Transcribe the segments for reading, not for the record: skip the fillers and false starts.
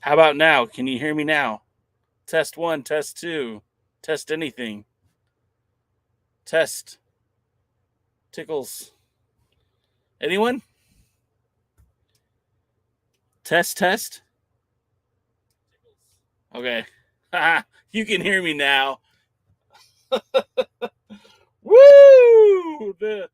How about now? Can you hear me now? Test one, test two, test anything. Test. Tickles. Anyone? Test, test. Okay. You can hear me now. Woo! The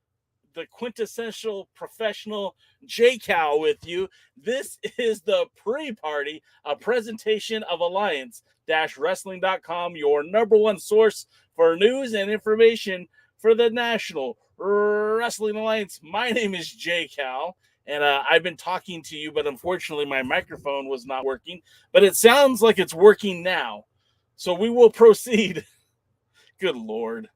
quintessential professional J-Cow with you. This is the pre-party, a presentation of Alliance-Wrestling.com, your number one source for news and information for the National Wrestling Alliance. My name is J-Cow, and I've been talking to you, but unfortunately my microphone was not working, but it sounds like it's working now. So we will proceed. Good Lord.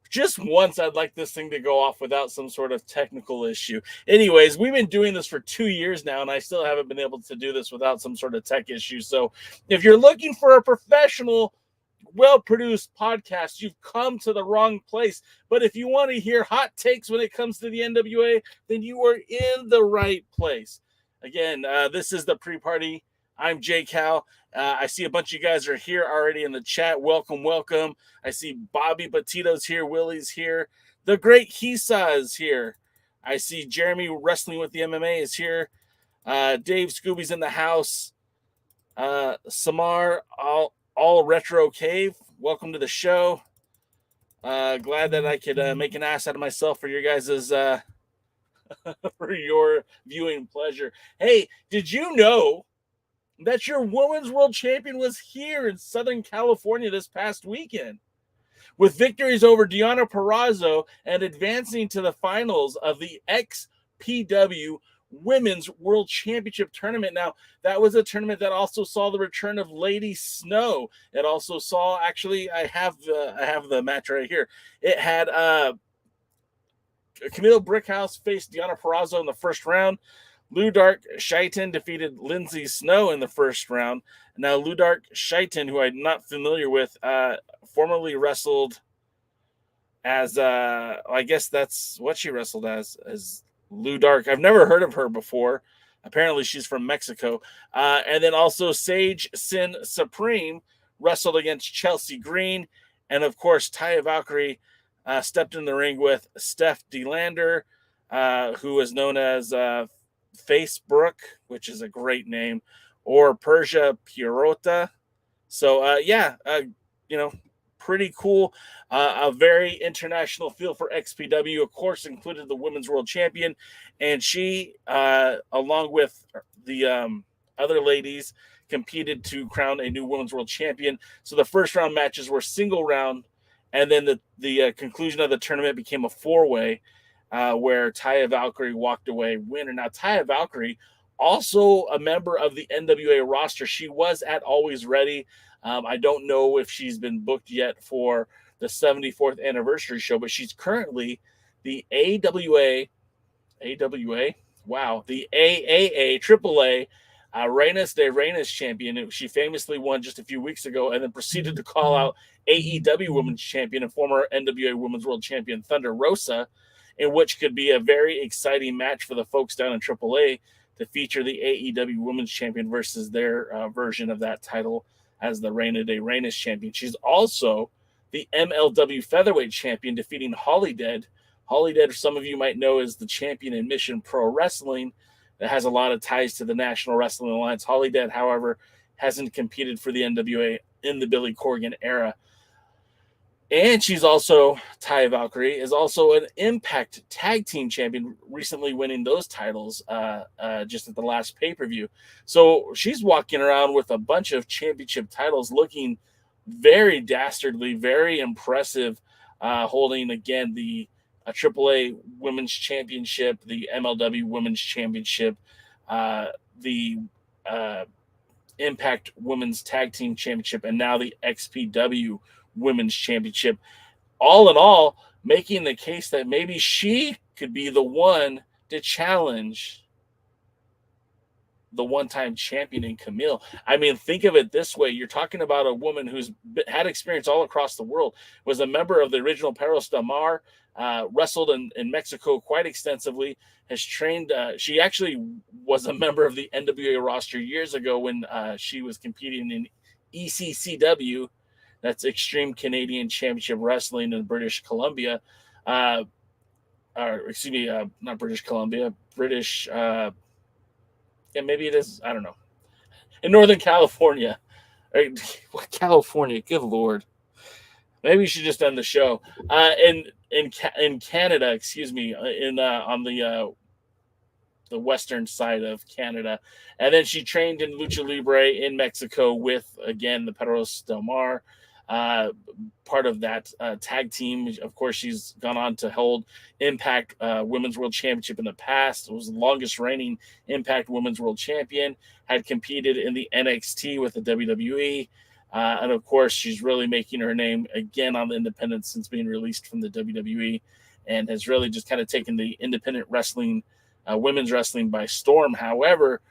Just once, I'd like this thing to go off without some sort of technical issue. Anyways, we've been doing this for 2 years now, and I still haven't been able to do this without some sort of tech issue. So if you're looking for a professional, well-produced podcast, you've come to the wrong place. But if you want to hear hot takes when it comes to the NWA, then you are in the right place. Again, this is the pre-party. I'm J-Cow. I see a bunch of you guys are here already in the chat. Welcome, welcome. I see Bobby Petito's here. Willie's here. The great Hisa is here. I see Jeremy Wrestling with the MMA is here. Dave Scooby's in the house. Samar, all Retro Cave. Welcome to the show. Glad that I could make an ass out of myself for your guys' for your viewing pleasure. Hey, did you know that your women's world champion was here in Southern California this past weekend, with victories over Deonna Purrazzo and advancing to the finals of the XPW Women's World Championship Tournament. Now, that was a tournament that also saw the return of Lady Snow. It also saw, actually, I have the match right here. It had Kamille Brickhouse faced Deonna Purrazzo in the first round. Ludark Shaitan defeated Lindsay Snow in the first round. Now, Ludark Shaitan, who I'm not familiar with, formerly wrestled as, I guess that's what she wrestled as Ludark. I've never heard of her before. Apparently, she's from Mexico. And then also Sage Sin Supreme wrestled against Chelsea Green. And, of course, Taya Valkyrie stepped in the ring with Steph DeLander, who is known as Facebook, which is a great name, or Persia Pierota. So, pretty cool. A very international feel for XPW, of course, included the Women's World Champion. And she, along with the other ladies, competed to crown a new Women's World Champion. So the first round matches were single round, and then the conclusion of the tournament became a four-way, where Taya Valkyrie walked away winner. Now, Taya Valkyrie, also a member of the NWA roster. She was at Alwayz Ready. I don't know if she's been booked yet for the 74th anniversary show, but she's currently the the AAA, AAA, Reinas de Reinas champion. She famously won just a few weeks ago and then proceeded to call out AEW Women's Champion and former NWA Women's World Champion Thunder Rosa, in which could be a very exciting match for the folks down in AAA to feature the AEW Women's Champion versus their version of that title as the Reina de Reinas champion. She's also the MLW Featherweight champion, defeating Holidead. Holidead, some of you might know, is the champion in Mission Pro Wrestling that has a lot of ties to the National Wrestling Alliance. Holidead, however, hasn't competed for the NWA in the Billy Corgan era. And she's also, Taya Valkyrie, is also an Impact Tag Team Champion, recently winning those titles just at the last pay-per-view. So she's walking around with a bunch of championship titles, looking very dastardly, very impressive, holding, again, the AAA Women's Championship, the MLW Women's Championship, the Impact Women's Tag Team Championship, and now the XPW Women's Championship. All in all, making the case that maybe she could be the one to challenge the one-time champion in Kamille. I mean, think of it this way. You're talking about a woman who's had experience all across the world, was a member of the original Perros del Mar, wrestled in Mexico quite extensively, has trained. She actually was a member of the NWA roster years ago when she was competing in ECCW. That's Extreme Canadian Championship Wrestling in British Columbia. Not British Columbia, British, maybe it is, I don't know. In Northern California. California, good Lord. Maybe you should just end the show. In Canada, on the western side of Canada. And then she trained in Lucha Libre in Mexico with, again, the Perros del Mar. Part of that tag team. Of course, she's gone on to hold Impact Women's World Championship in the past. It was the longest reigning Impact Women's World Champion. Had competed in the NXT with the WWE. And of course, she's really making her name again on the independents since being released from the WWE, and has really just kind of taken the independent wrestling, women's wrestling by storm. However,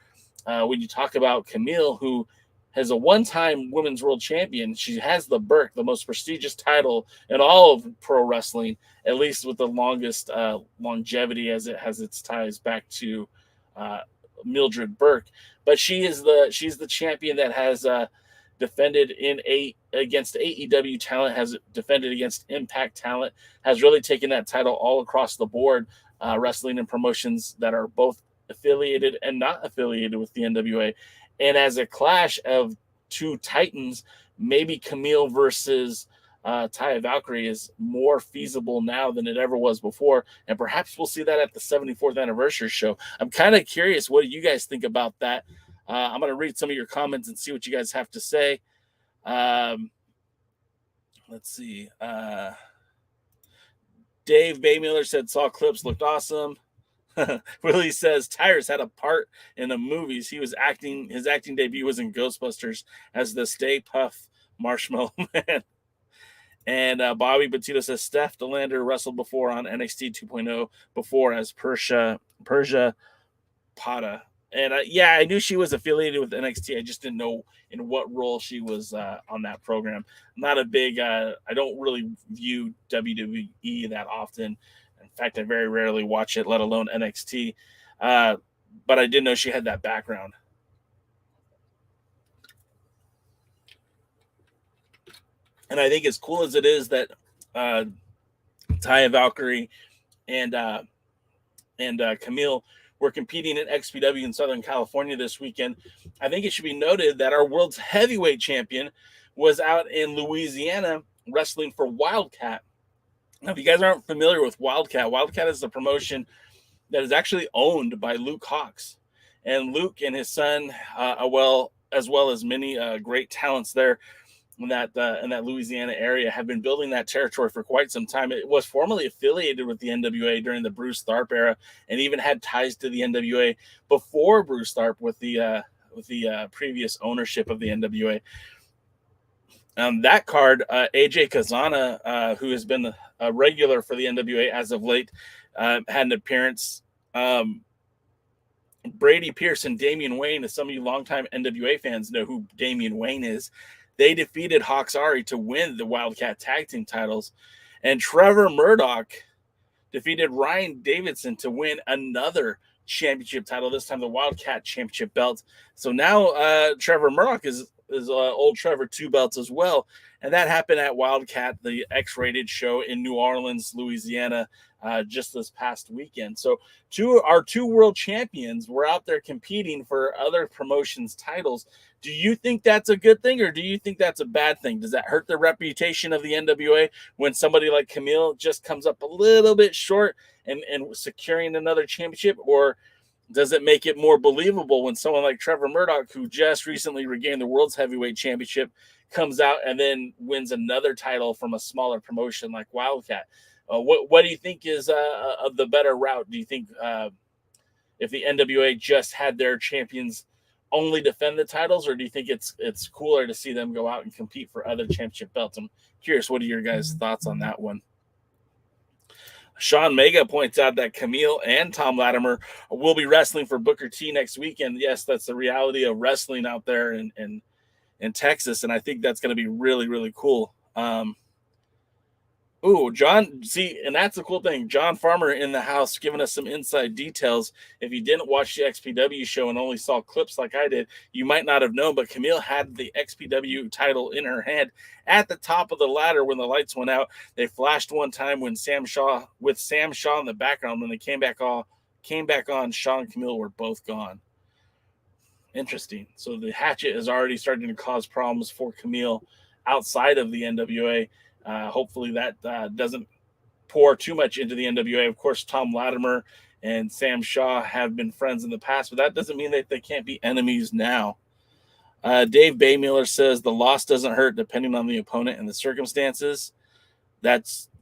when you talk about Kamille, who has a one-time women's world champion, she has the Burke, the most prestigious title in all of pro wrestling, at least with the longest longevity, as it has its ties back to Mildred Burke. But she's the champion that has defended against AEW talent, has defended against Impact talent, has really taken that title all across the board, wrestling and promotions that are both affiliated and not affiliated with the NWA. And as a clash of two titans, maybe Kamille versus Taya Valkyrie is more feasible now than it ever was before. And perhaps we'll see that at the 74th anniversary show. I'm kind of curious. What do you guys think about that? I'm going to read some of your comments and see what you guys have to say. Let's see. Dave Baymiller said saw clips, looked awesome. Willie says Tyrus had a part in the movies. He was acting. His acting debut was in Ghostbusters as the Stay Puft Marshmallow Man. And Bobby Petito says Steph DeLander wrestled before on NXT 2.0 before as Persia Pata. And yeah, I knew she was affiliated with NXT. I just didn't know in what role she was on that program. I'm not a big, I don't really view WWE that often. In fact, I very rarely watch it, let alone NXT. But I did know she had that background. And I think as cool as it is that Taya Valkyrie and Kamille were competing in XPW in Southern California this weekend, I think it should be noted that our world's heavyweight champion was out in Louisiana wrestling for Wildkat. Now, if you guys aren't familiar with Wildkat, Wildkat is a promotion that is actually owned by Luke Hawx. And Luke and his son, as well as many great talents there in that Louisiana area, have been building that territory for quite some time. It was formerly affiliated with the NWA during the Bruce Tharp era, and even had ties to the NWA before Bruce Tharp with the previous ownership of the NWA. That card, AJ Kazana, who has been a regular for the NWA as of late, had an appearance. Brady Pierce and Damian Wayne, as some of you longtime NWA fans know who Damian Wayne is, they defeated Hawx Ari to win the Wildkat tag team titles. And Trevor Murdoch defeated Ryan Davidson to win another championship title, this time the Wildkat championship belt. So now Trevor Murdoch is old Trevor 2 belts as well. And that happened at Wildkat, the X-rated show in New Orleans, Louisiana, just this past weekend. So our two world champions were out there competing for other promotions' titles. Do you think that's a good thing, or do you think that's a bad thing? Does that hurt the reputation of the NWA when somebody like Kamille just comes up a little bit short and securing another championship? Or does it make it more believable when someone like Trevor Murdoch, who just recently regained the World's Heavyweight Championship, comes out and then wins another title from a smaller promotion like Wildkat? What do you think is the better route? Do you think if the NWA just had their champions only defend the titles, or do you think it's cooler to see them go out and compete for other championship belts? I'm curious, what are your guys' thoughts on that one? Sean Mega points out that Kamille and Tom Latimer will be wrestling for Booker T next weekend. Yes, that's the reality of wrestling out there in Texas, and I think that's going to be really, really cool. John, see, and that's the cool thing. John Farmer in the house giving us some inside details. If you didn't watch the XPW show and only saw clips like I did, you might not have known, but Kamille had the XPW title in her hand at the top of the ladder when the lights went out. They flashed one time when Sam Shaw in the background. When they came back on, Shaw and Kamille were both gone. Interesting. So the hatchet is already starting to cause problems for Kamille outside of the NWA. Hopefully that doesn't pour too much into the NWA. Of course, Tom Latimer and Sam Shaw have been friends in the past, but that doesn't mean that they can't be enemies now. Dave Baymiller says the loss doesn't hurt depending on the opponent and the circumstances.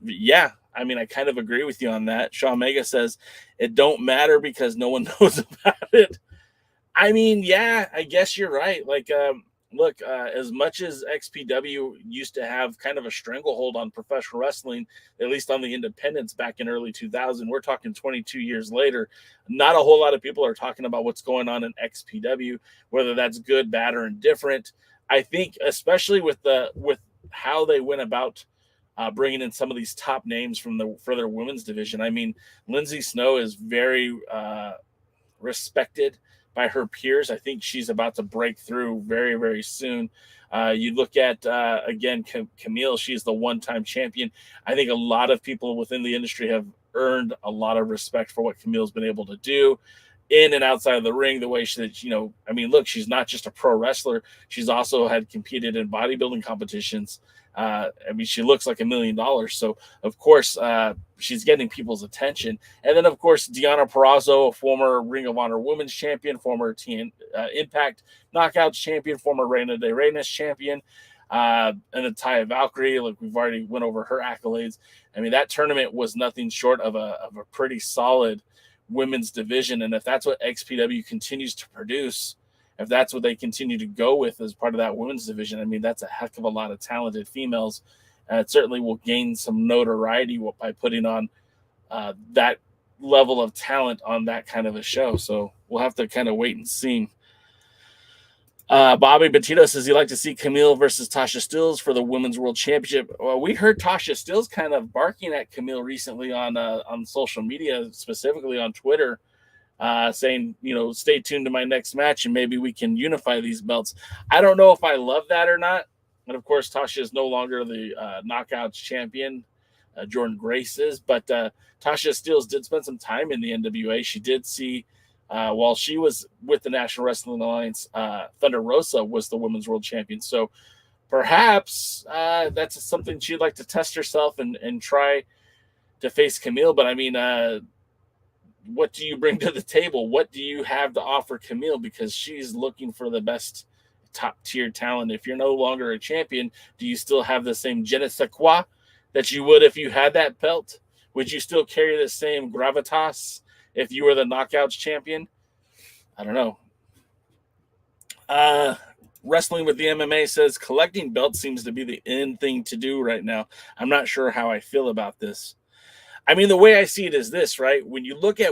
Yeah. I mean, I kind of agree with you on that. Shaw Mega says it don't matter because no one knows about it. I mean, yeah, I guess you're right. Like, look, as much as XPW used to have kind of a stranglehold on professional wrestling, at least on the independents back in early 2000, we're talking 22 years later. Not a whole lot of people are talking about what's going on in XPW, whether that's good, bad, or indifferent. I think, especially with how they went about bringing in some of these top names for their women's division. I mean, Lindsay Snow is very respected by her peers. I think she's about to break through very, very soon. You look at, again, Kamille, she's the one-time champion. I think a lot of people within the industry have earned a lot of respect for what Camille's been able to do in and outside of the ring, the way look, she's not just a pro wrestler. She's also had competed in bodybuilding competitions. I mean, she looks like $1 million. So, of course, she's getting people's attention. And then, of course, Deonna Purrazzo, a former Ring of Honor Women's Champion, former Impact Knockouts Champion, former Reina de Reinas Champion, and then Taya Valkyrie. Like, we've already went over her accolades. I mean, that tournament was nothing short of a pretty solid women's division. And if that's what XPW continues to produce, if that's what they continue to go with as part of that women's division, I mean, that's a heck of a lot of talented females. It certainly will gain some notoriety by putting on that level of talent on that kind of a show. So we'll have to kind of wait and see. Bobby Petito says he'd like to see Kamille versus Tasha Steelz for the Women's World Championship. Well, we heard Tasha Steelz kind of barking at Kamille recently on social media, specifically on Twitter, saying, stay tuned to my next match and maybe we can unify these belts. I don't know if I love that or not. And of course, Tasha is no longer the Knockouts champion. Jordan Grace is, but Tasha Steelz did spend some time in the NWA. She did see, while she was with the National Wrestling Alliance, Thunder Rosa was the Women's World Champion. So perhaps that's something she'd like to test herself and try to face Kamille. But I mean, what do you bring to the table? What do you have to offer Kamille? Because she's looking for the best top tier talent. If you're no longer a champion, do you still have the same je ne sais quoi that you would if you had that belt? Would you still carry the same gravitas if you were the Knockouts champion? I don't know. Wrestling with the MMA says collecting belts seems to be the in thing to do right now. I'm not sure how I feel about this. I mean, the way I see it is this, right? When you look at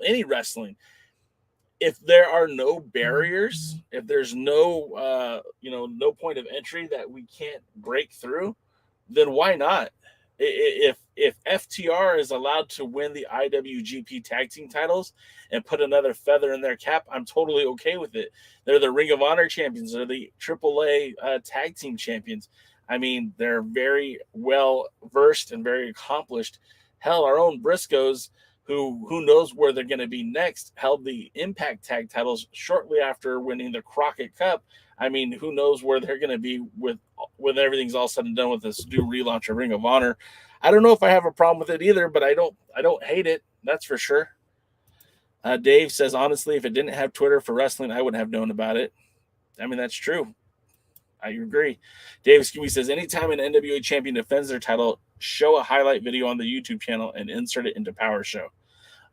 any wrestling, if there are no barriers, if there's no, no point of entry that we can't break through, then why not? If FTR is allowed to win the IWGP tag team titles and put another feather in their cap, I'm totally okay with it. They're the Ring of Honor champions. They're the AAA tag team champions. I mean, they're very well versed and very accomplished. Hell, our own Briscoes, who knows where they're going to be next, held the Impact tag titles shortly after winning the Crockett Cup. I mean, who knows where they're going to be when everything's all said and done with this new relaunch of Ring of Honor. I don't know if I have a problem with it either, but I don't hate it. That's for sure. Dave says, honestly, if it didn't have Twitter for wrestling, I would have known about it. I mean, that's true. I agree. Dave Scooby says, anytime an NWA champion defends their title, show a highlight video on the YouTube channel and insert it into Power Show.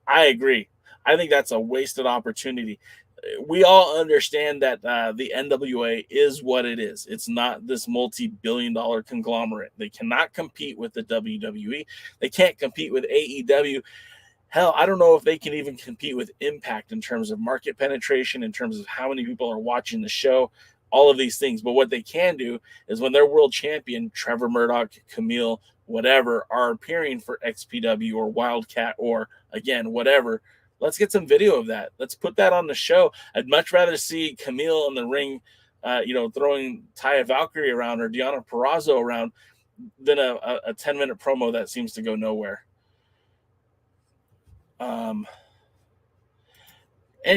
I agree. I think that's a wasted opportunity. We all understand that the NWA is what it is. It's not this multi-billion-dollar conglomerate. They cannot compete with the WWE. They can't compete with AEW. Hell, I don't know if they can even compete with Impact in terms of market penetration, in terms of how many people are watching the show, all of these things. But what they can do is when their world champion, Trevor Murdoch, Kamille, whatever, are appearing for XPW or Wildkat or, again, whatever, let's get some video of that. Let's put that on the show. I'd much rather see Kamille in the ring, throwing Taya Valkyrie around or Deonna Purrazzo around than a 10-minute promo that seems to go nowhere. And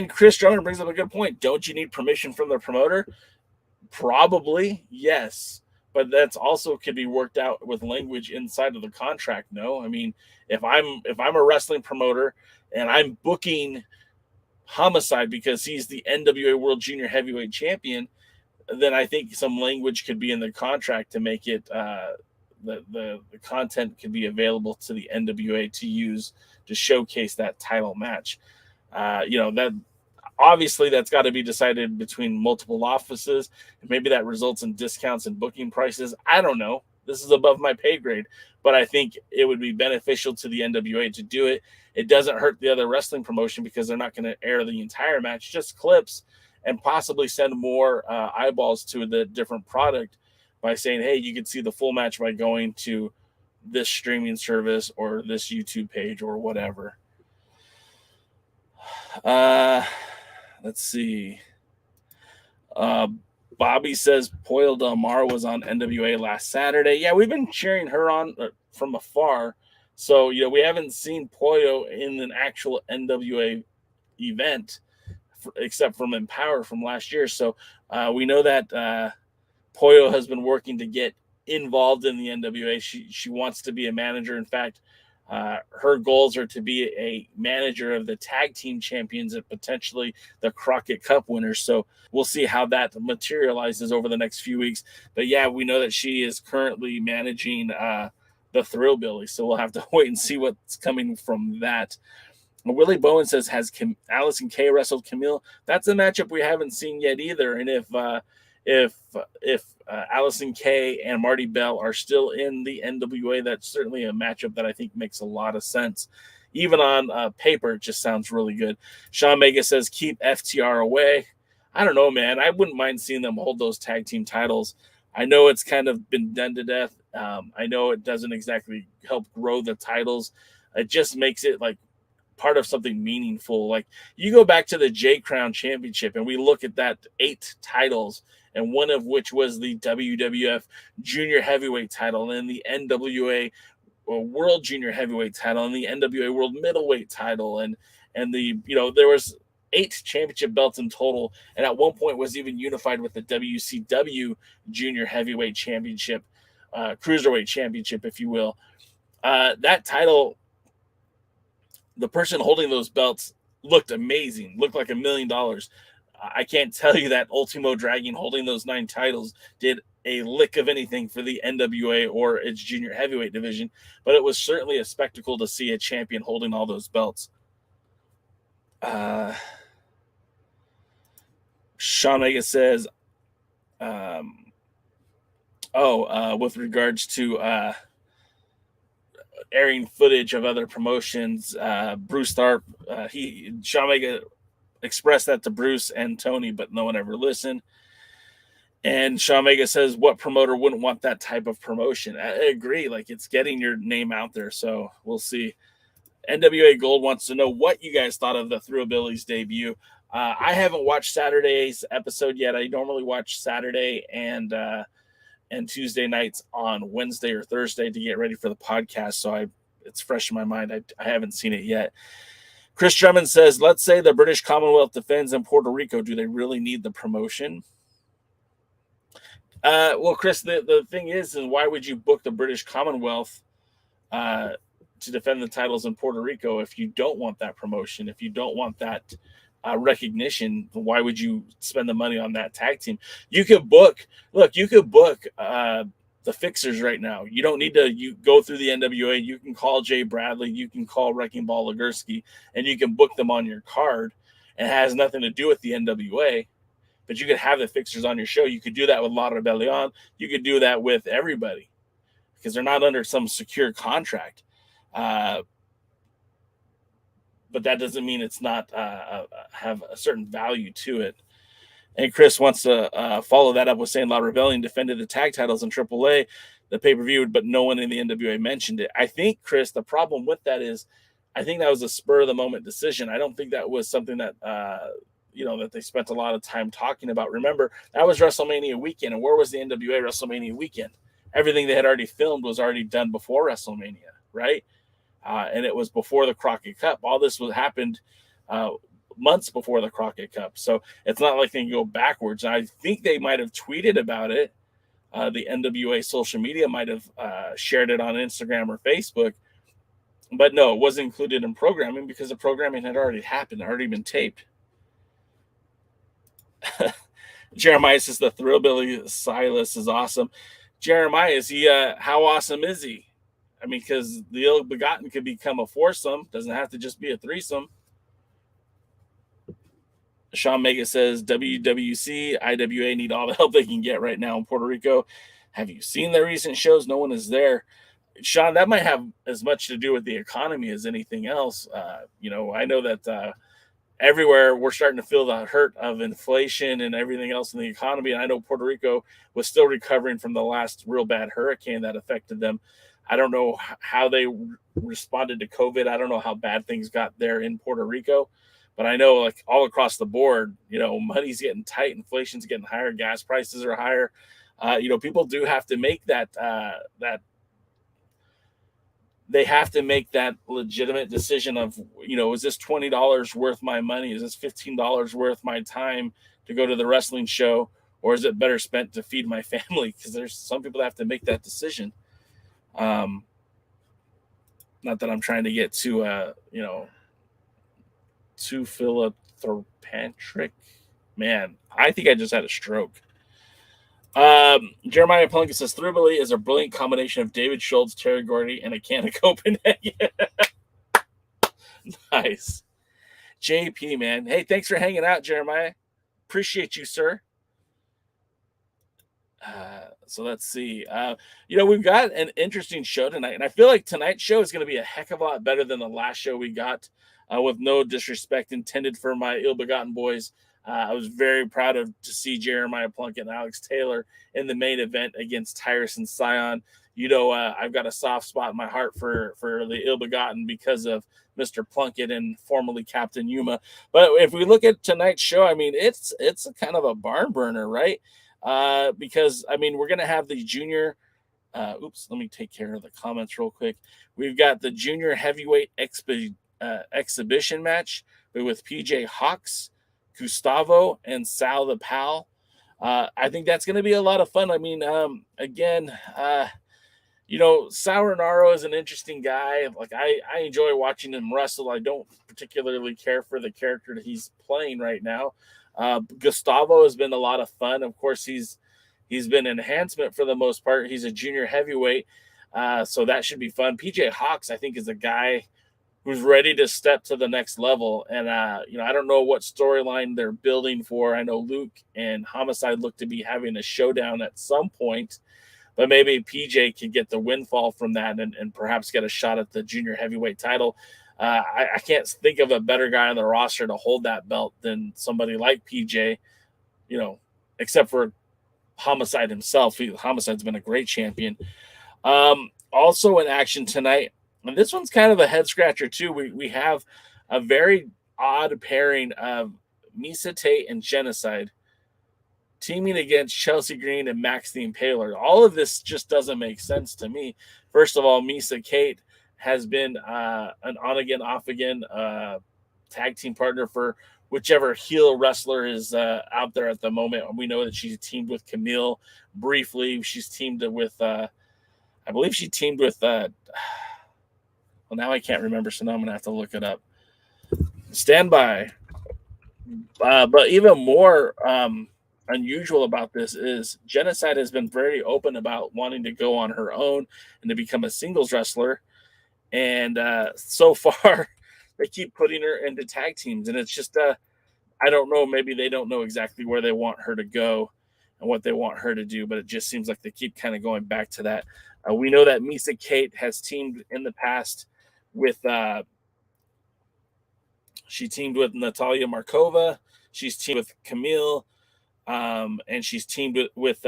Chris Drummond brings up a good point. Don't you need permission from the promoter? Probably, yes. But that's also could be worked out with language inside of the contract. No, I mean, if I'm a wrestling promoter and I'm booking Homicide because he's the NWA World Junior Heavyweight Champion, then I think some language could be in the contract to make it the content could be available to the NWA to use to showcase that title match. That obviously that's got to be decided between multiple offices. Maybe that results in discounts and booking prices. I don't know. This is above my pay grade, but I think it would be beneficial to the NWA to do it. It doesn't hurt the other wrestling promotion because they're not going to air the entire match, just clips, and possibly send more eyeballs to the different product by saying, hey, you can see the full match by going to this streaming service or this YouTube page or whatever. Let's see. Bobby says Poyo Del Mar was on NWA last Saturday. Yeah, we've been cheering her on from afar. So, we haven't seen Poyo in an actual NWA event except from Empower from last year. So we know that Poyo has been working to get involved in the NWA. She wants to be a manager. In fact, her goals are to be a manager of the tag team champions and potentially the Crockett Cup winners. So we'll see how that materializes over the next few weeks. But yeah, we know that she is currently managing the Thrillbilly. So we'll have to wait and see what's coming from that. Willie Bowen says, has Allison Kay wrestled Kamille? That's a matchup we haven't seen yet either. And if Allison Kay and Marty Bell are still in the NWA, that's certainly a matchup that I think makes a lot of sense. Even on paper, it just sounds really good. Sean Mega says, keep FTR away. I don't know, man. I wouldn't mind seeing them hold those tag team titles. I know it's kind of been done to death. I know it doesn't exactly help grow the titles. It just makes it like part of something meaningful. Like you go back to the J Crown Championship and we look at that 8 titles, and one of which was the WWF Junior Heavyweight title and the NWA World Junior Heavyweight title and the NWA World Middleweight title, and the, you know, there was 8 championship belts in total, and at one point was even unified with the WCW Junior Heavyweight Championship, Cruiserweight Championship, if you will. That title, the person holding those belts looked amazing, looked like $1 million. I can't tell you that Ultimo Dragon holding those 9 titles did a lick of anything for the NWA or its junior heavyweight division, but it was certainly a spectacle to see a champion holding all those belts. Sean Mega says, with regards to airing footage of other promotions, Bruce Tharp, Sean Mega expressed that to Bruce and Tony, but no one ever listened. And Sean Mega says, what promoter wouldn't want that type of promotion? I agree. Like, it's getting your name out there. So we'll see. NWA Gold wants to know what you guys thought of the Thrillbillies debut. I haven't watched Saturday's episode yet. I normally watch Saturday and Tuesday nights on Wednesday or Thursday to get ready for the podcast. So it's fresh in my mind. I haven't seen it yet. Chris Drummond says, let's say the British Commonwealth defends in Puerto Rico. Do they really need the promotion? Well, Chris, the thing is, why would you book the British Commonwealth to defend the titles in Puerto Rico if you don't want that promotion, if you don't want that recognition? Why would you spend the money on that tag team? You could book the Fixers right now. You don't need to go through the NWA. You can call Jay Bradley, you can call Wrecking Ball Legursky, and you can book them on your card. It has nothing to do with the NWA, but you could have the Fixers on your show. You could do that with La Rebelión. You could do that with everybody because they're not under some secure contract. But that doesn't mean it's not have a certain value to it. And Chris wants to follow that up with saying La Rebellion defended the tag titles in AAA, the pay-per-view, but no one in the NWA mentioned it. I think, Chris, the problem with that is I think that was a spur-of-the-moment decision. I don't think that was something that, that they spent a lot of time talking about. Remember, that was WrestleMania weekend, and where was the NWA WrestleMania weekend? Everything they had already filmed was already done before WrestleMania, right? And it was before the Crockett Cup. All this happened months before the Crockett Cup. So it's not like they can go backwards. I think they might have tweeted about it. The NWA social media might have shared it on Instagram or Facebook. But no, it wasn't included in programming because the programming had already happened, already been taped. Jeremiah says the Thrillbilly Silas is awesome. Jeremiah, is he? How awesome is he? I mean, because the ill begotten could become a foursome. Doesn't have to just be a threesome. Sean Mega says WWC, IWA need all the help they can get right now in Puerto Rico. Have you seen the recent shows? No one is there. Sean, that might have as much to do with the economy as anything else. I know that everywhere we're starting to feel the hurt of inflation and everything else in the economy. And I know Puerto Rico was still recovering from the last real bad hurricane that affected them. I don't know how they responded to COVID. I don't know how bad things got there in Puerto Rico, but I know like all across the board, money's getting tight, inflation's getting higher, gas prices are higher. People do have to make that they have to make that legitimate decision of, is this $20 worth my money? Is this $15 worth my time to go to the wrestling show? or is it better spent to feed my family? Because there's some people that have to make that decision. Not that I'm trying to get too philanthropic. Man, I think I just had a stroke. Jeremiah Plunkett says Thribly is a brilliant combination of David Schultz, Terry Gordy, and a can of Copenhagen. Nice. JP, man. Hey, thanks for hanging out, Jeremiah. Appreciate you, sir. So let's see. We've got an interesting show tonight, and I feel like tonight's show is going to be a heck of a lot better than the last show we got, with no disrespect intended for my ill-begotten boys. I was very proud to see Jeremiah Plunkett and Alex Taylor in the main event against Tyrus and Scion. I've got a soft spot in my heart for the ill-begotten because of Mr. Plunkett and formerly Captain Yuma. But if we look at tonight's show, I mean, it's a kind of a barn burner, right? Because, I mean, we're going to have the junior. Let me take care of the comments real quick. We've got the junior heavyweight exhibition match with PJ Hawx, Gustavo, and Sal the Pal. I think that's going to be a lot of fun. I mean, Sauronaro is an interesting guy. Like I enjoy watching him wrestle. I don't particularly care for the character that he's playing right now. Gustavo has been a lot of fun. Of course, he's been enhancement for the most part. He's a junior heavyweight, so that should be fun. PJ Hawx, I think, is a guy who's ready to step to the next level. And, I don't know what storyline they're building for. I know Luke and Homicide look to be having a showdown at some point, but maybe PJ could get the windfall from that and perhaps get a shot at the junior heavyweight title. I can't think of a better guy on the roster to hold that belt than somebody like PJ, except for Homicide himself. Homicide's been a great champion. Also in action tonight, and this one's kind of a head scratcher too. We have a very odd pairing of Missa Kate and Jennacide teaming against Chelsea Green and Max the Impaler. All of this just doesn't make sense to me. First of all, Missa Kate has been an on-again, off-again tag team partner for whichever heel wrestler is out there at the moment. We know that she's teamed with Kamille briefly. She's teamed with, I believe she teamed with, well, now I can't remember, so now I'm going to have to look it up. Stand by. But even more unusual about this is Jennacide has been very open about wanting to go on her own and to become a singles wrestler. And so far, they keep putting her into tag teams. And it's just, I don't know, maybe they don't know exactly where they want her to go and what they want her to do, but it just seems like they keep kind of going back to that. We know that Missa Kate has teamed in the past with, she teamed with Natalia Markova. She's teamed with Kamille. And she's teamed with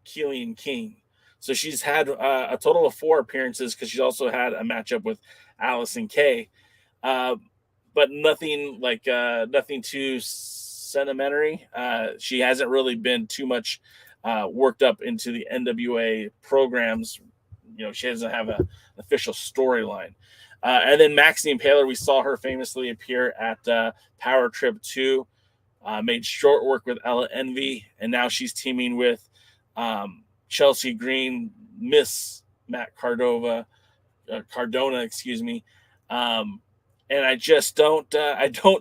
Killian King. So she's had a total of 4 appearances because she's also had a matchup with Allison Kay. But nothing too sentimentary. She hasn't really been too much worked up into the NWA programs. She doesn't have an official storyline. And then Max the Impaler, we saw her famously appear at Power Trip 2. Made short work with Ella Envy, and now she's teaming with Chelsea Green, Miss Matt Cardona, excuse me. And I just don't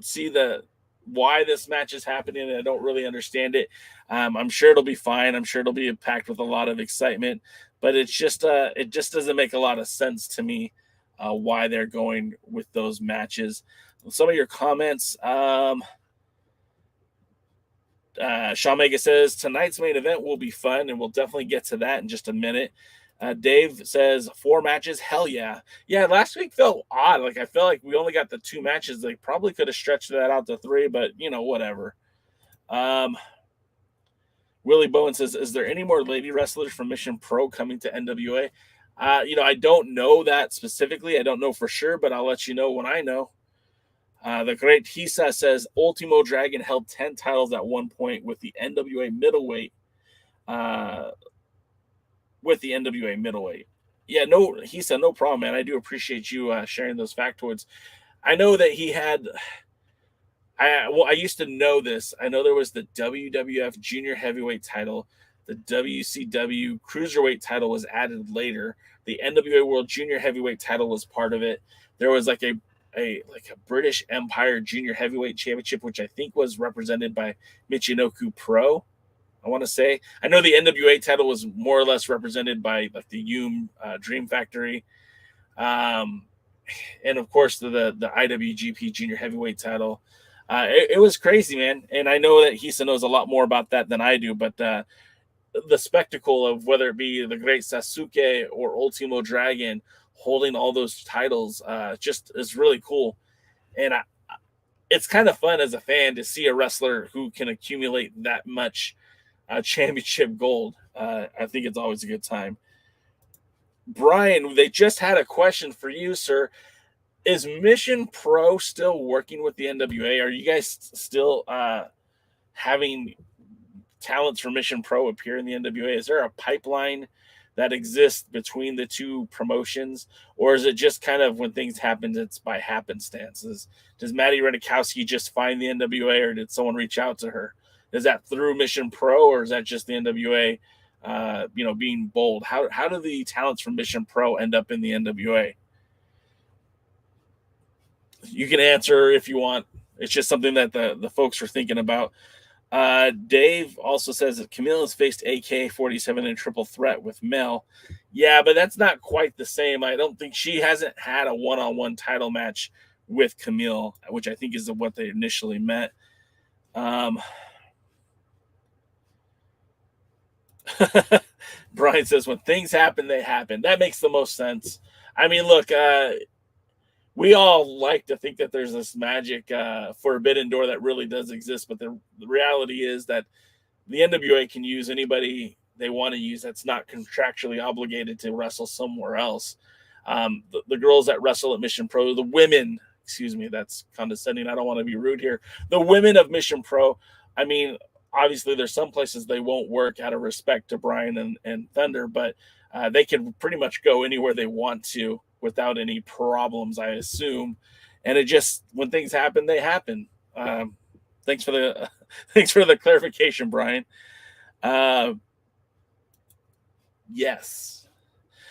see why this match is happening. I don't really understand it. I'm sure it'll be fine. I'm sure it'll be packed with a lot of excitement, but it just doesn't make a lot of sense to me why they're going with those matches. Some of your comments. Sean Mega says tonight's main event will be fun, and we'll definitely get to that in just a minute. Dave says 4 matches. Hell yeah. Yeah, last week felt odd. Like, I felt like we only got the 2 matches. They probably could have stretched that out to 3, but, whatever. Willie Bowen says, is there any more lady wrestlers from Mission Pro coming to NWA? I don't know that specifically. I don't know for sure, but I'll let you know when I know. The great Hisa says Ultimo Dragon held 10 titles at one point with the NWA middleweight. Yeah, no, Hisa, no problem, man. I do appreciate you sharing those factoids. I know that he had I used to know this. I know there was the WWF Junior Heavyweight title. The WCW Cruiserweight title was added later. The NWA World Junior Heavyweight title was part of it. There was like a British Empire Junior Heavyweight Championship, which I think was represented by Michinoku Pro. I want to say. I know the NWA title was more or less represented by like the Hume Dream Factory. And of course the IWGP Junior Heavyweight title. It was crazy, man. And I know that Hisa knows a lot more about that than I do, but the spectacle of whether it be the Great Sasuke or Ultimo Dragon holding all those titles just is really cool. And it's kind of fun as a fan to see a wrestler who can accumulate that much championship gold. I think it's always a good time. Brian, they just had a question for you, sir. Is Mission Pro still working with the NWA? Are you guys still having talents for Mission Pro appear in the NWA? Is there a pipeline that exists between the two promotions, or is it just kind of when things happen, it's by happenstance? Does Maddie Redikowski just find the NWA, or did someone reach out to her? Is that through Mission Pro, or is that just the NWA, being bold? How do the talents from Mission Pro end up in the NWA? You can answer if you want. It's just something that the folks are thinking about. Dave also says that Kamille has faced AK-47 in triple threat with Mel. Yeah, but that's not quite the same. I don't think she hasn't had a one-on-one title match with Kamille, which I think is what they initially met. Brian says, when things happen, they happen. That makes the most sense. I mean, look, we all like to think that there's this magic forbidden door that really does exist, but the reality is that the NWA can use anybody they want to use that's not contractually obligated to wrestle somewhere else. The girls that wrestle at Mission Pro, the women, excuse me, that's condescending. I don't want to be rude here. The women of Mission Pro, I mean, obviously there's some places they won't work out of respect to Brian and Thunder, but they can pretty much go anywhere they want to without any problems, I assume. And it just, when things happen, they happen. Thanks for the clarification, Brian. Yes.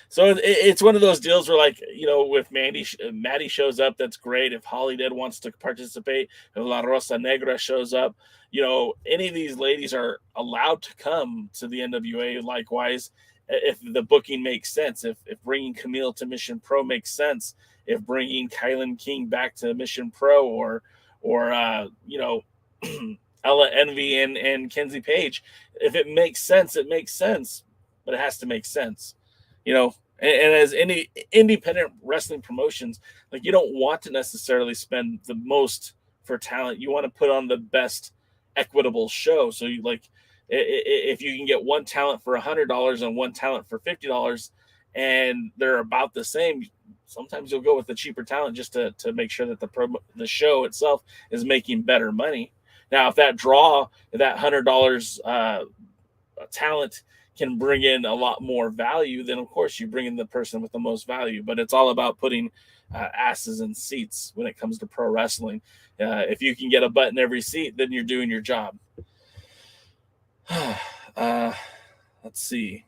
So it's one of those deals where, like, with Maddie shows up, that's great. If Holidead wants to participate, if La Rosa Negra shows up, any of these ladies are allowed to come to the NWA. Likewise, if the booking makes sense, if bringing Kamille to Mission Pro makes sense, if bringing Kylan King back to Mission Pro, or Ella Envy and Kenzie Page, if it makes sense, it makes sense, but it has to make sense, And as any independent wrestling promotions, like, you don't want to necessarily spend the most for talent. You want to put on the best equitable show. So if you can get one talent for $100 and one talent for $50 and they're about the same, sometimes you'll go with the cheaper talent just to make sure that the show itself is making better money. Now, if that $100 talent can bring in a lot more value, then of course you bring in the person with the most value. But it's all about putting asses in seats when it comes to pro wrestling. If you can get a butt in every seat, then you're doing your job. Let's see.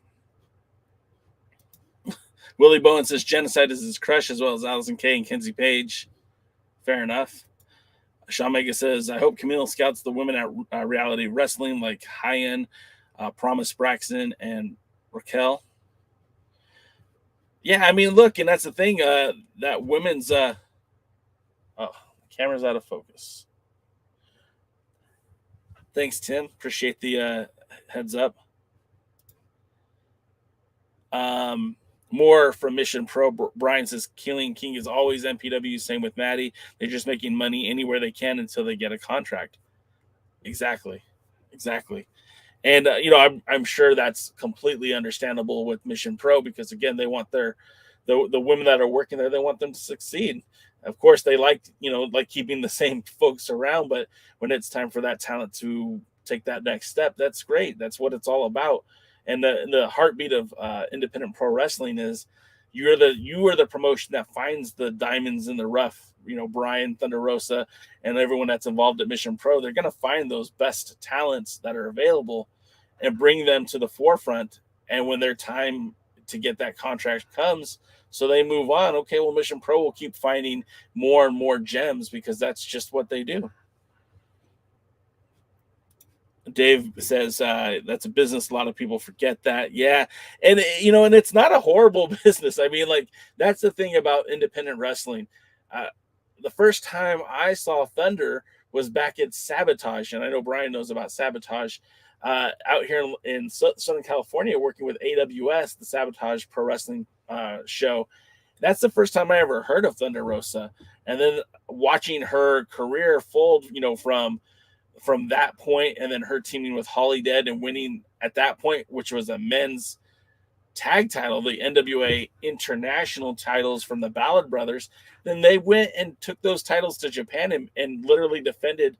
Willie Bowen says Jennacide is his crush, as well as Allison Kay and Kenzie Page. Fair enough. Sean Mega says, I hope Kamille scouts the women at Reality Wrestling like High-End, Promise Braxton, and Raquel. Yeah, I mean, look, and that's the thing. That women's the camera's out of focus. Thanks, Tim. Appreciate the heads up. More from Mission Pro. Brian says Killing King is always MPW. Same with Maddie. They're just making money anywhere they can until they get a contract. Exactly. And I'm sure that's completely understandable with Mission Pro, because again, they want the women that are working there, they want them to succeed. Of course, they like keeping the same folks around, but when it's time for that talent to take that next step, that's great. That's what it's all about. And the heartbeat of independent pro wrestling is you are the promotion that finds the diamonds in the rough Brian, Thunder Rosa, and everyone that's involved at Mission Pro, they're going to find those best talents that are available and bring them to the forefront. And when their time to get that contract comes, so they move on, okay, well, Mission Pro will keep finding more and more gems because that's just what they do. Dave says that's a business. A lot of people forget that. Yeah. And, and it's not a horrible business. I mean, like, that's the thing about independent wrestling. The first time I saw Thunder was back at Sabotage. And I know Brian knows about Sabotage out here in Southern California, working with AWS, the Sabotage Pro Wrestling show. That's the first time I ever heard of Thunder Rosa. And then watching her career fold, from that point, and then her teaming with Holly Dead and winning at that point, which was a men's tag title, the NWA international titles from the Ballad Brothers. Then they went and took those titles to Japan and literally defended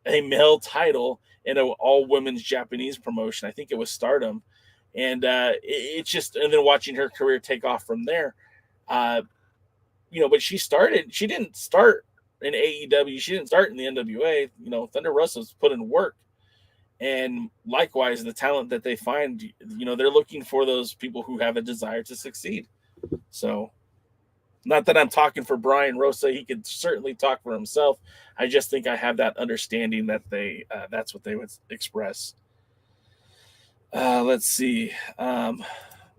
a male title in an all-women's Japanese promotion. I think it was Stardom. And it's just, and then watching her career take off from there. But she didn't start in AEW. She didn't start in the NWA. Thunder Rosa's put in work. And likewise, the talent that they find, they're looking for those people who have a desire to succeed. So, not that I'm talking for Brian Rosa. He could certainly talk for himself. I just think I have that understanding that that's what they would express. Let's see.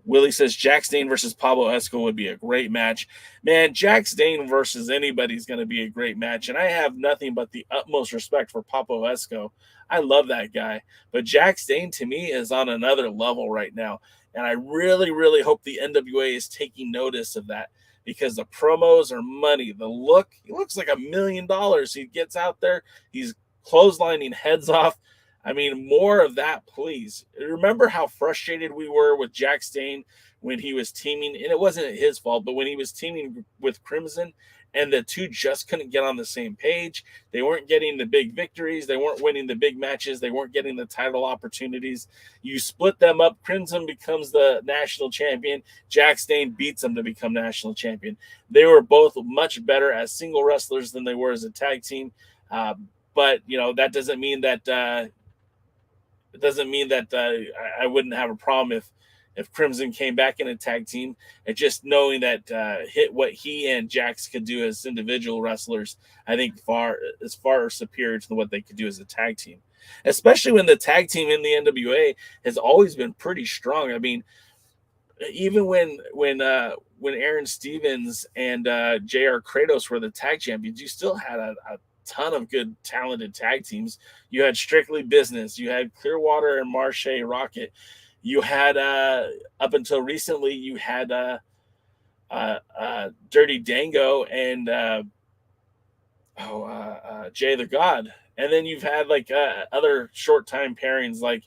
Willie says Jax Dane versus Pablo Esco would be a great match. Man, Jax Dane versus anybody is going to be a great match. And I have nothing but the utmost respect for Pablo Esco. I love that guy. But Jax Dane, to me, is on another level right now. And I really, really hope the NWA is taking notice of that, because the promos are money. The look, he looks like $1 million. He gets out there. He's clotheslining heads off. I mean, more of that, please. Remember how frustrated we were with Jax Dane when he was teaming, and it wasn't his fault, but when he was teaming with Crimson, and the two just couldn't get on the same page. They weren't getting the big victories. They weren't winning the big matches. They weren't getting the title opportunities. You split them up. Crimson becomes the national champion. Jax Dane beats them to become national champion. They were both much better as single wrestlers than they were as a tag team. But, that doesn't mean that I wouldn't have a problem if Crimson came back in a tag team. And just knowing that what he and Jax could do as individual wrestlers, I think far superior to what they could do as a tag team. Especially when the tag team in the NWA has always been pretty strong. I mean, even when Aaron Stevens and JR Kratos were the tag champions, you still had a ton of good, talented tag teams. You had Strictly Business. You had Clearwater and Marche Rocket. You had, up until recently, you had Dirty Dango and Jay the God. And then you've had like other short time pairings like,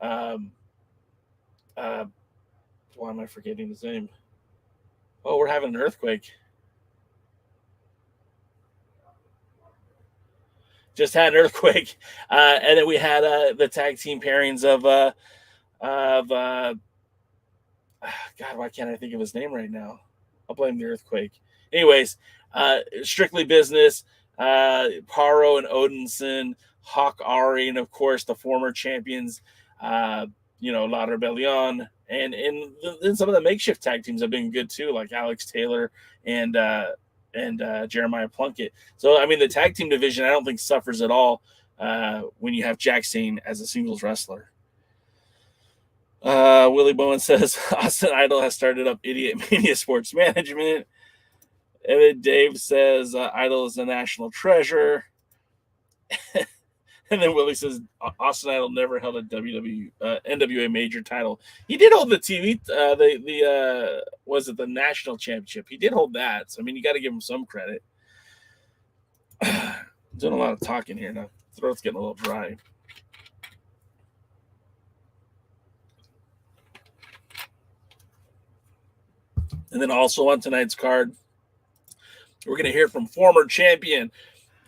why am I forgetting his name? Oh, we're having an earthquake. Just had an earthquake. And then we had the tag team pairings of God, why can't I think of his name right now? I'll blame the earthquake. Anyways, Strictly Business, Paro and Odinson, Hawk Ari, and of course the former champions, La Rebelión, and some of the makeshift tag teams have been good too, like Alex Taylor and Jeremiah Plunkett. So, I mean, the tag team division, I don't think suffers at all when you have Jax Dane as a singles wrestler. Willie Bowen says Austin Idol has started up Idiot Mania Sports Management. And then Dave says Idol is a national treasure. And then Willie says Austin Idol never held a NWA major title. He did hold the TV, was it the national championship? He did hold that. So, I mean, you got to give him some credit. Doing a lot of talking here now. Throat's getting a little dry. And then also on tonight's card, we're going to hear from former champion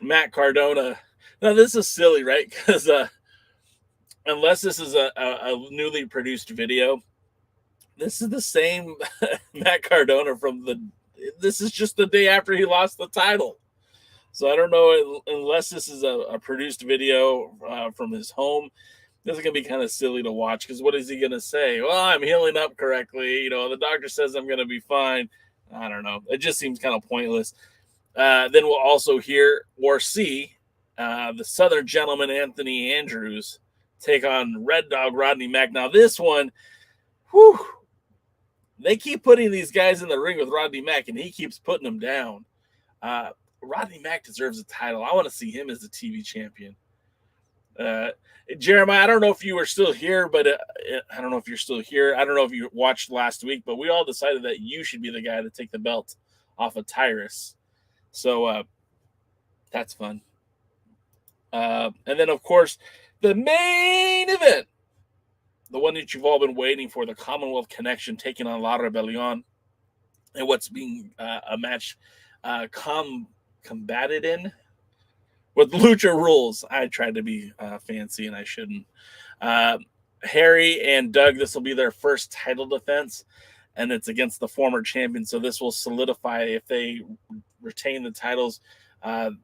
Matt Cardona. Now, this is silly, right? Because unless this is a newly produced video, this is the same Matt Cardona this is just the day after he lost the title. So I don't know, unless this is a produced video from his home. This is going to be kind of silly to watch because what is he going to say? Well, I'm healing up correctly. You know, the doctor says I'm going to be fine. I don't know. It just seems kind of pointless. Then we'll also hear or see the Southern Gentleman Anthony Andrews take on Red Dog Rodney Mack. Now, this one, whew, they keep putting these guys in the ring with Rodney Mack, and he keeps putting them down. Rodney Mack deserves a title. I want to see him as the TV champion. Jeremiah, I don't know if you were still here, but I don't know if you're still here. I don't know if you watched last week, but we all decided that you should be the guy to take the belt off of Tyrus. So that's fun. And then, of course, the main event, the one that you've all been waiting for, the Commonwealth Connection taking on La Rebelión, and what's being a match combated in with Lucha Rules. I tried to be fancy, and I shouldn't. Harry and Doug, this will be their first title defense, and it's against the former champion. So this will solidify, if they retain the titles,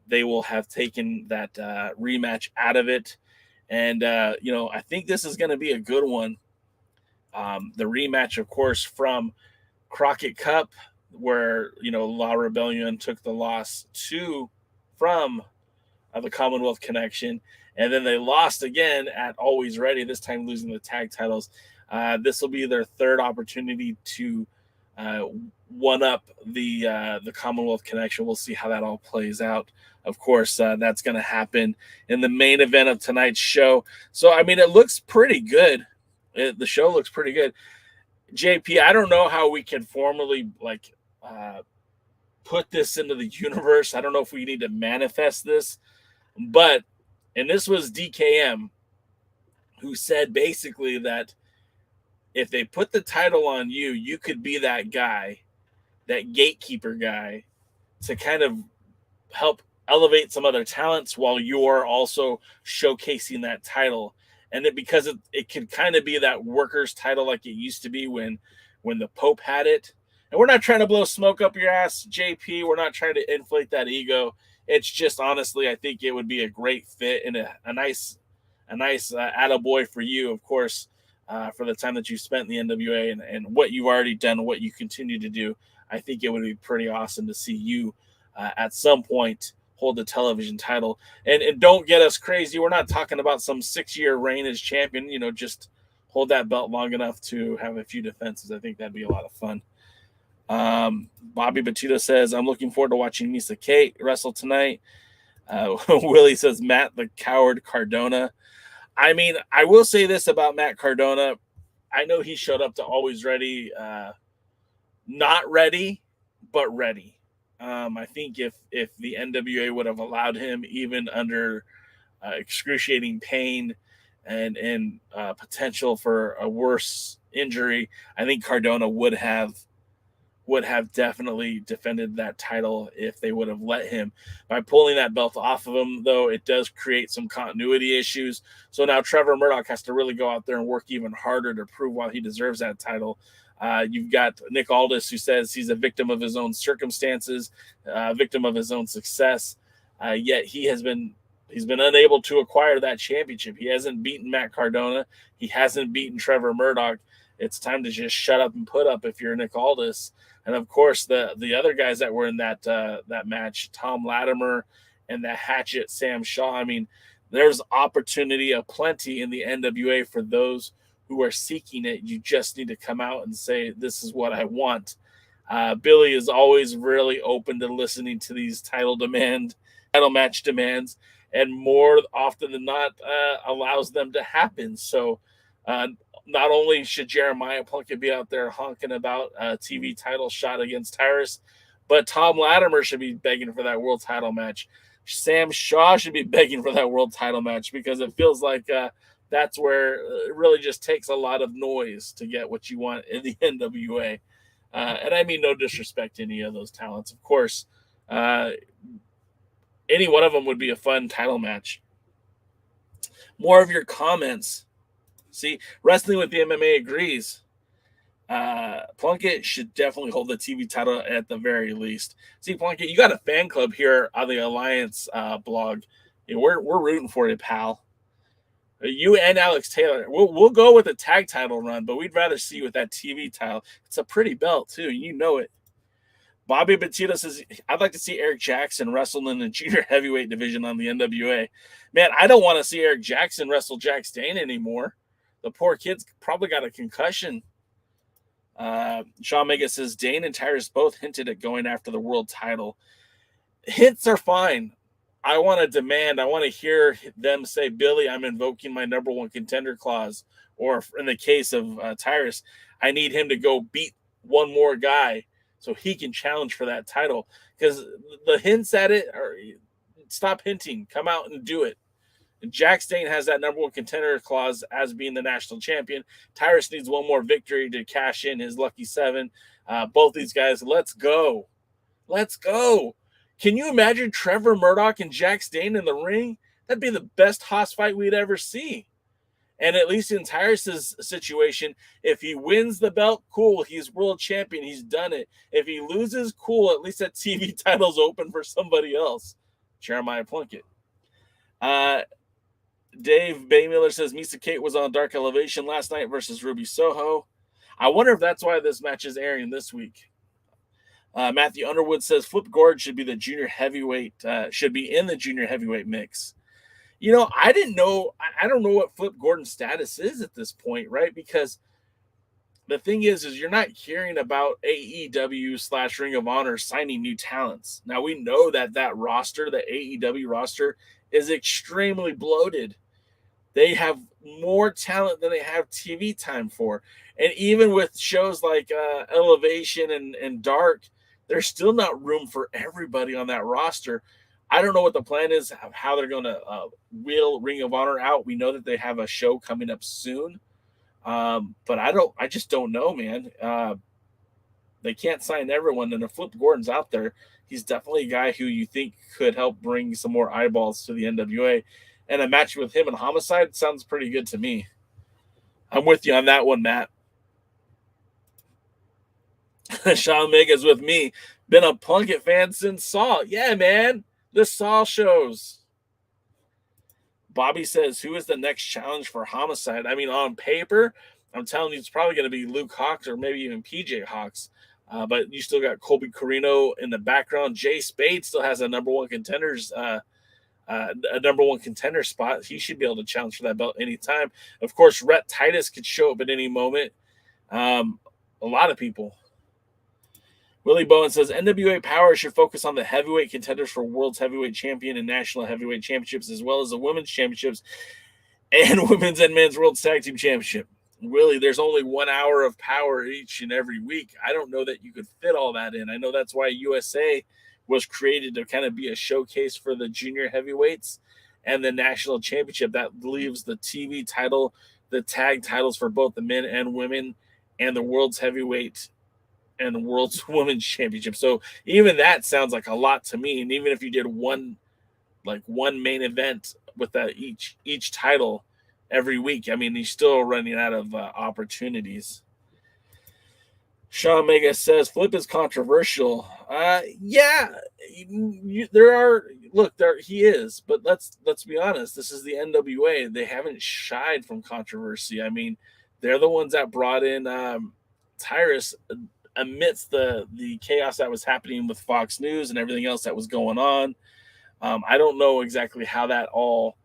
they will have taken that rematch out of it. And, I think this is going to be a good one. The rematch, of course, from Crockett Cup, where, La Rebellion took the loss from the Commonwealth Connection, and then they lost again at Alwayz Ready, this time losing the tag titles. This will be their third opportunity to one-up the Commonwealth Connection. We'll see how that all plays out. Of course, that's going to happen in the main event of tonight's show. So, I mean, it looks pretty good. The show looks pretty good. JP, I don't know how we can formally, put this into the universe. I don't know if we need to manifest this. But, and this was DKM, who said basically that if they put the title on you, you could be that guy, that gatekeeper guy, to kind of help elevate some other talents while you're also showcasing that title. And because it could kind of be that workers title like it used to be when the Pope had it. And we're not trying to blow smoke up your ass, JP. We're not trying to inflate that ego. It's just, honestly, I think it would be a great fit and a nice attaboy for you, of course, for the time that you spent in the NWA and what you've already done, what you continue to do. I think it would be pretty awesome to see you at some point hold the television title. And don't get us crazy. We're not talking about some 6-year reign as champion. Just hold that belt long enough to have a few defenses. I think that'd be a lot of fun. Bobby Batito says, I'm looking forward to watching Missa Kate wrestle tonight. Willie says, Matt the Coward Cardona. I mean, I will say this about Matt Cardona. I know he showed up to Alwayz Ready, not ready, but ready. I think if the NWA would have allowed him, even under excruciating pain and potential for a worse injury, I think Cardona would have definitely defended that title if they would have let him. By pulling that belt off of him, though, it does create some continuity issues. So now Trevor Murdoch has to really go out there and work even harder to prove why he deserves that title. You've got Nick Aldis, who says he's a victim of his own circumstances, victim of his own success. Yet he's been unable to acquire that championship. He hasn't beaten Matt Cardona. He hasn't beaten Trevor Murdoch. It's time to just shut up and put up if you're Nick Aldis. And of course, the other guys that were in that match, Tom Latimer and the Hatchet Sam Shaw. I mean, there's opportunity aplenty in the NWA for those who are seeking it. You just need to come out and say, this is what I want. Billy is always really open to listening to these title match demands, and more often than not allows them to happen. So not only should Jeremiah Plunkett be out there honking about a TV title shot against Tyrus, but Tom Latimer should be begging for that world title match. Sam Shaw should be begging for that world title match, because it feels like that's where it really just takes a lot of noise to get what you want in the NWA. And I mean no disrespect to any of those talents. Of course, any one of them would be a fun title match. More of your comments. See, Wrestling with the MMA agrees. Plunkett should definitely hold the TV title at the very least. See, Plunkett, you got a fan club here on the Alliance blog. We're rooting for you, pal. You and Alex Taylor. We'll go with a tag title run, but we'd rather see you with that TV title. It's a pretty belt too. You know it. Bobby Batista says, I'd like to see Eric Jackson wrestle in the junior heavyweight division on the NWA. Man, I don't want to see Eric Jackson wrestle Jack Stane anymore. The poor kid's probably got a concussion. Sean Mega says, Dane and Tyrus both hinted at going after the world title. Hints are fine. I want to hear them say, Billy, I'm invoking my number one contender clause. Or in the case of Tyrus, I need him to go beat one more guy so he can challenge for that title. Because the hints at it are, stop hinting. Come out and do it. And Jack Stane has that number one contender clause as being the national champion. Tyrus needs one more victory to cash in his lucky 7. Both these guys, let's go. Let's go. Can you imagine Trevor Murdoch and Jack Stane in the ring? That'd be the best Haas fight we'd ever see. And at least in Tyrus's situation, if he wins the belt, cool, he's world champion, he's done it. If he loses, cool, at least that TV title's open for somebody else. Jeremiah Plunkett. Dave Baymiller says Missa Kate was on Dark Elevation last night versus Ruby Soho. I wonder if that's why this match is airing this week. Matthew Underwood says Flip Gordon should be the junior heavyweight, should be in the junior heavyweight mix. You know, I don't know what Flip Gordon's status is at this point, right? Because the thing is you're not hearing about AEW / Ring of Honor signing new talents. Now we know that roster, the AEW roster, is extremely bloated. They have more talent than they have TV time for. And even with shows like Elevation and Dark, there's still not room for everybody on that roster. I don't know what the plan is, how they're going to wheel Ring of Honor out. We know that they have a show coming up soon. But I just don't know, man. They can't sign everyone. And if Flip Gordon's out there, he's definitely a guy who you think could help bring some more eyeballs to the NWA. And a match with him and Homicide sounds pretty good to me. I'm with you on that one, Matt. Sean Mega's with me. Been a Plunkett fan since Saw. Yeah, man. The Saw shows. Bobby says, who is the next challenge for Homicide? I mean, on paper, I'm telling you, it's probably going to be Luke Hawx or maybe even PJ Hawx. But you still got Colby Carino in the background. Jay Spade still has a number one contender spot. He should be able to challenge for that belt anytime. Of course, Rhett Titus could show up at any moment. A lot of people. Willie Bowen says NWA Power should focus on the heavyweight contenders for World's Heavyweight Champion and National Heavyweight Championships, as well as the Women's Championships and Women's and Men's World Tag Team Championship. Willie, there's only 1 hour of Power each and every week. I don't know that you could fit all that in. I know that's why USA was created to kind of be a showcase for the junior heavyweights and the national championship. That leaves the TV title, the tag titles for both the men and women, and the World's Heavyweight and the World's Women's Championship. So even that sounds like a lot to me. And even if you did one main event with that each title every week, I mean, he's still running out of opportunities. Sean Mega says Flip is controversial. Yeah, he is, but let's be honest. This is the NWA. They haven't shied from controversy. I mean, they're the ones that brought in Tyrus amidst the chaos that was happening with Fox News and everything else that was going on. I don't know exactly how that all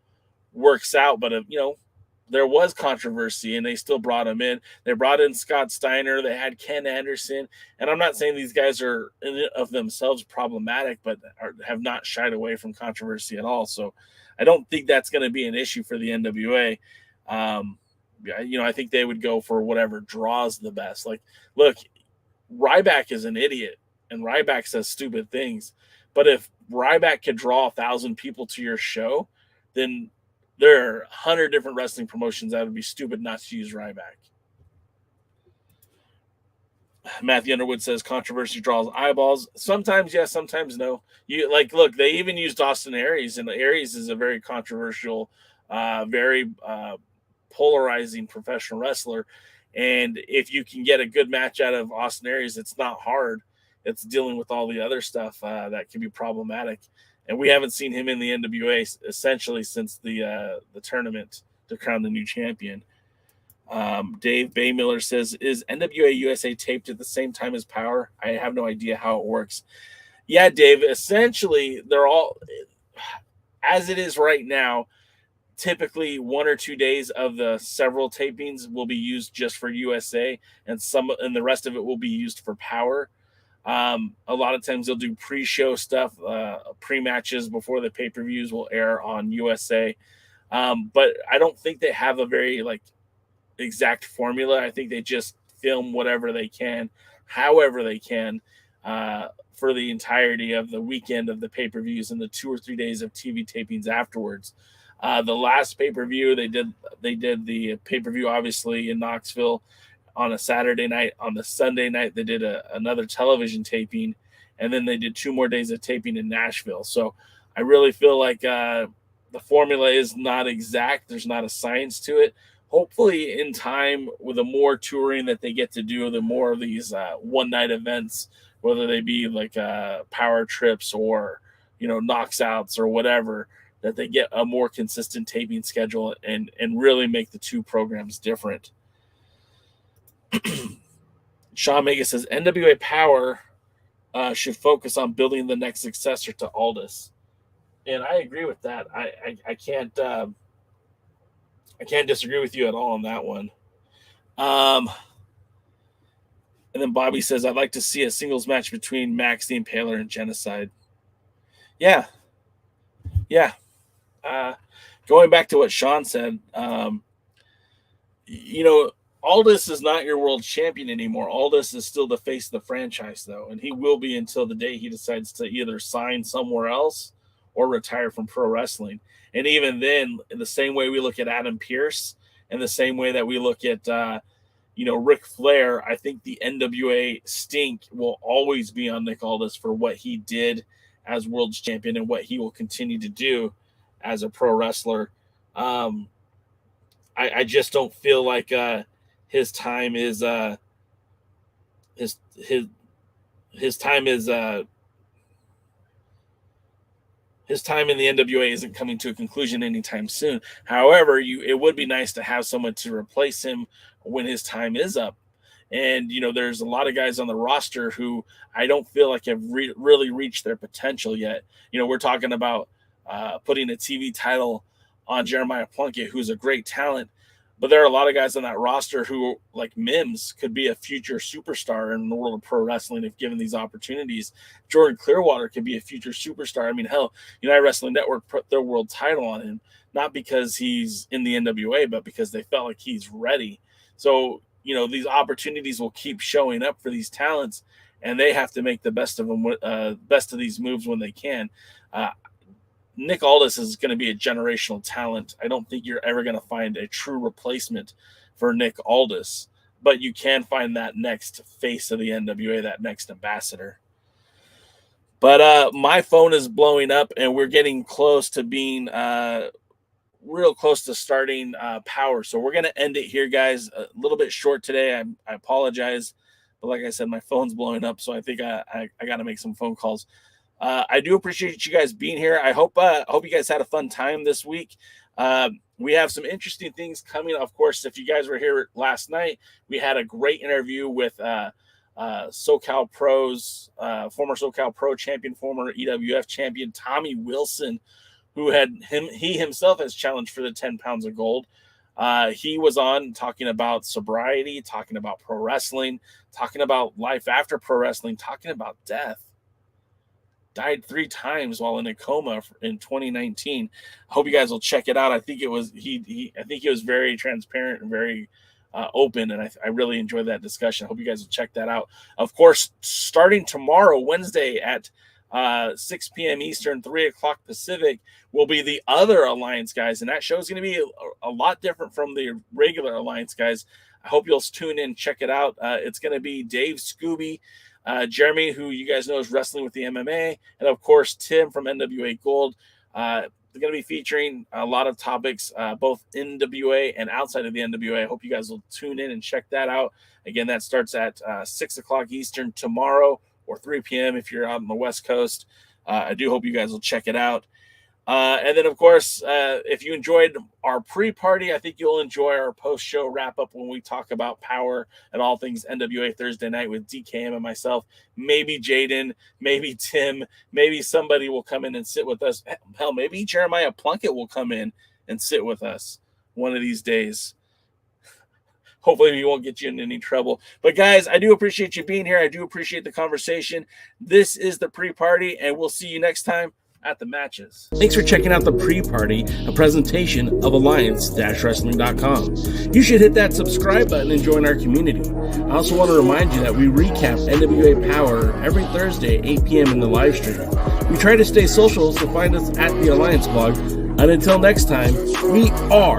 works out, but there was controversy and they still brought him in. They brought in Scott Steiner. They had Ken Anderson. And I'm not saying these guys are in and of themselves problematic, but have not shied away from controversy at all. So I don't think that's going to be an issue for the NWA. I think they would go for whatever draws the best. Like, look, Ryback is an idiot and Ryback says stupid things. But if Ryback could draw 1,000 people to your show, then there are 100 different wrestling promotions that would be stupid not to use Ryback. Matthew Underwood says controversy draws eyeballs. Sometimes yes, sometimes no. Look, they even used Austin Aries, and Aries is a very controversial, very polarizing professional wrestler. And if you can get a good match out of Austin Aries, it's not hard. It's dealing with all the other stuff that can be problematic. And we haven't seen him in the NWA essentially since the tournament to crown the new champion. Dave Baymiller says, is NWA USA taped at the same time as Power? I have no idea how it works. Yeah, Dave, essentially, they're all, as it is right now, typically 1 or 2 days of the several tapings will be used just for USA, and the rest of it will be used for Power. A lot of times they'll do pre-show stuff, pre-matches before the pay-per-views will air on USA. But I don't think they have a very exact formula. I think they just film whatever they can, however they can, for the entirety of the weekend of the pay-per-views and the 2 or 3 days of TV tapings afterwards. The last pay-per-view they did the pay-per-view obviously in Knoxville on a Saturday night. On the Sunday night they did another television taping, and then they did 2 more days of taping in Nashville. So I really feel like the formula is not exact. There's not a science to it. Hopefully in time, with the more touring that they get to do, the more of these one-night events, whether they be power trips or knocks outs or whatever, that they get a more consistent taping schedule and really make the two programs different. Sean Mega says NWA Power should focus on building the next successor to Aldis, and I agree with that. I can't disagree with you at all on that one. And then Bobby says, I'd like to see a singles match between Max the Impaler and Jennacide. Yeah. Going back to what Sean said, Aldis is not your world champion anymore. Aldis is still the face of the franchise, though, and he will be until the day he decides to either sign somewhere else or retire from pro wrestling. And even then, in the same way we look at Adam Pearce and the same way that we look at, Ric Flair, I think the NWA stink will always be on Nick Aldis for what he did as world champion and what he will continue to do as a pro wrestler. I just don't feel like his time is his time is his time in the NWA isn't coming to a conclusion anytime soon. However, it would be nice to have someone to replace him when his time is up. And, there's a lot of guys on the roster who I don't feel like have really reached their potential yet. We're talking about putting a TV title on Jeremiah Plunkett, who's a great talent. But there are a lot of guys on that roster who, like Mims, could be a future superstar in the world of pro wrestling if given these opportunities. Jordan Clearwater could be a future superstar. I mean, hell, United Wrestling Network put their world title on him, not because he's in the NWA, but because they felt like he's ready. So, these opportunities will keep showing up for these talents, and they have to make the best of them, best of these moves when they can. Nick Aldis is going to be a generational talent. I don't think you're ever going to find a true replacement for Nick Aldis, but you can find that next face of the NWA, that next ambassador. But my phone is blowing up, and we're getting close to being real close to starting Power. So we're going to end it here, guys. A little bit short today. I apologize. But like I said, my phone's blowing up, so I think I got to make some phone calls. I do appreciate you guys being here. I hope you guys had a fun time this week. We have some interesting things coming. Of course, if you guys were here last night, we had a great interview with SoCal Pros, former SoCal Pro champion, former EWF champion, Tommy Wilson, who he himself has challenged for the 10 pounds of gold. He was on talking about sobriety, talking about pro wrestling, talking about life after pro wrestling, talking about death. Died 3 times while in a coma in 2019. I hope you guys will check it out. I think it was I think he was very transparent and very open, and I really enjoyed that discussion. I hope you guys will check that out. Of course, starting tomorrow, Wednesday at 6 p.m. Eastern, 3 o'clock Pacific, will be the other Alliance guys, and that show is going to be a lot different from the regular Alliance guys. I hope you'll tune in, check it out. It's going to be Dave Scooby, Jeremy, who you guys know is wrestling with the MMA, and of course Tim from NWA Gold. going to be featuring a lot of topics, both NWA and outside of the NWA. I hope you guys will tune in and check that out. Again, that starts at 6 o'clock Eastern tomorrow, or 3 p.m. if you're out on the West Coast. I do hope you guys will check it out. And then, of course, if you enjoyed our pre-party, I think you'll enjoy our post-show wrap-up when we talk about Power and all things NWA Thursday night with DKM and myself. Maybe Jaden, maybe Tim, maybe somebody will come in and sit with us. Hell, maybe Jeremiah Plunkett will come in and sit with us one of these days. Hopefully we won't get you in any trouble. But, guys, I do appreciate you being here. I do appreciate the conversation. This is the pre-party, and we'll see you next time at the matches. Thanks for checking out the pre-party, a presentation of Alliance-Wrestling.com. You should hit that subscribe button and join our community. I also want to remind you that we recap NWA Power every Thursday at 8 p.m. in the live stream. We try to stay social, so find us at the Alliance blog. And until next time, we are